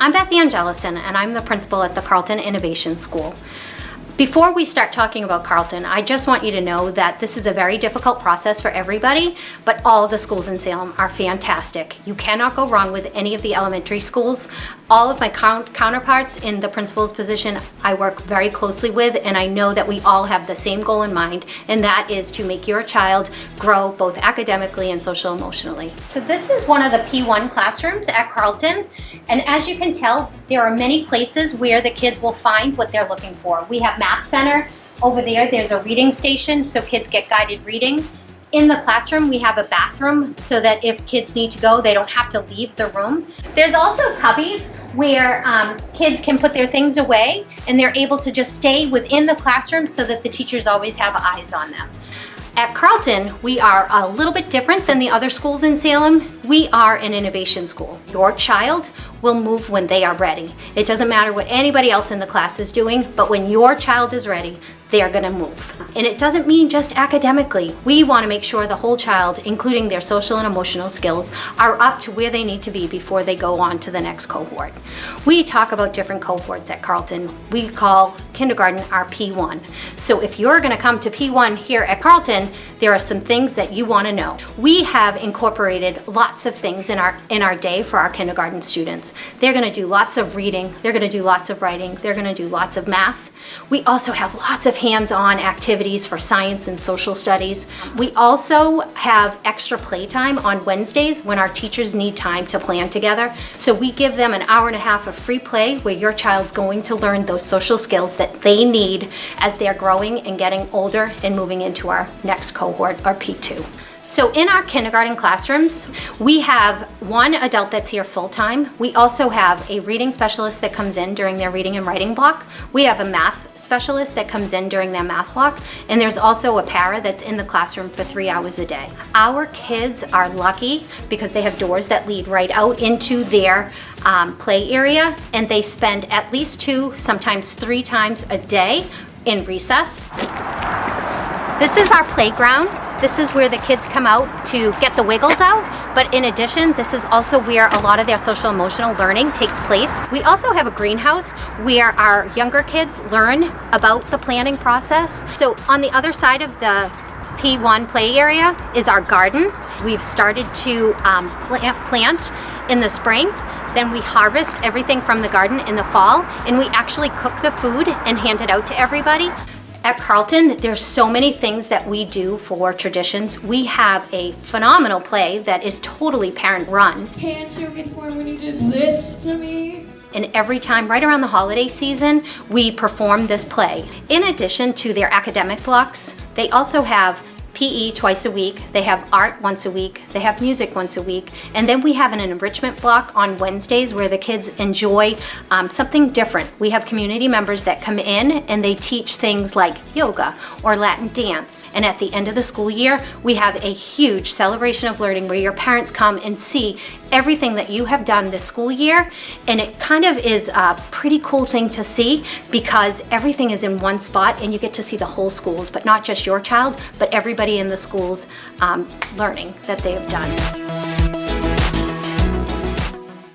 I'm Beth Angelison, and I'm the principal at the Carlton Innovation School. Before we start talking about Carlton, I just want you to know that this is a very difficult process for everybody, but all of the schools in Salem are fantastic. You cannot go wrong with any of the elementary schools. All of my counterparts in the principal's position I work very closely with, and I know that we all have the same goal in mind, and that is to make your child grow both academically and social emotionally. So this is one of the P1 classrooms at Carlton, and as you can tell, there are many places where the kids will find what they're looking for. We have Math Center. Over there's a reading station so kids get guided reading. In the classroom, we have a bathroom so that if kids need to go, they don't have to leave the room. There's also cubbies where kids can put their things away and they're able to just stay within the classroom so that the teachers always have eyes on them. At Carlton, we are a little bit different than the other schools in Salem. We are an innovation school. Your child will move when they are ready. It doesn't matter what anybody else in the class is doing, but when your child is ready, they are gonna move. And it doesn't mean just academically. We wanna make sure the whole child, including their social and emotional skills, are up to where they need to be before they go on to the next cohort. We talk about different cohorts at Carlton. We call kindergarten our P1. So if you're gonna come to P1 here at Carlton, there are some things that you wanna know. We have incorporated lots of things in our day for our kindergarten students. They're gonna do lots of reading, they're gonna do lots of writing, they're gonna do lots of math. We also have lots of hands-on activities for science and social studies. We also have extra playtime on Wednesdays when our teachers need time to plan together. So we give them an hour and a half of free play where your child's going to learn those social skills that they need as they're growing and getting older and moving into our next cohort, or P2. So in our kindergarten classrooms, we have one adult that's here full-time. We also have a reading specialist that comes in during their reading and writing block. We have a math specialist that comes in during their math block. And there's also a para that's in the classroom for 3 hours a day. Our kids are lucky because they have doors that lead right out into their play area, and they spend at least 2, sometimes 3 times a day in recess. This is our playground. This is where the kids come out to get the wiggles out, but in addition, this is also where a lot of their social emotional learning takes place. We also have a greenhouse where our younger kids learn about the planning process. So on the other side of the P1 play area is our garden. We've started to plant in the spring. Then we harvest everything from the garden in the fall, and we actually cook the food and hand it out to everybody. At Carlton, there's so many things that we do for traditions. We have a phenomenal play that is totally parent-run. Can't you before when you did this to me? And every time, right around the holiday season, we perform this play. In addition to their academic blocks, they also have PE twice a week, they have art once a week, they have music once a week, and then we have an enrichment block on Wednesdays where the kids enjoy something different. We have community members that come in and they teach things like yoga or Latin dance. And at the end of the school year, we have a huge celebration of learning where your parents come and see everything that you have done this school year, and it kind of is a pretty cool thing to see because everything is in one spot and you get to see the whole schools, but not just your child, but everybody in the schools learning that they have done.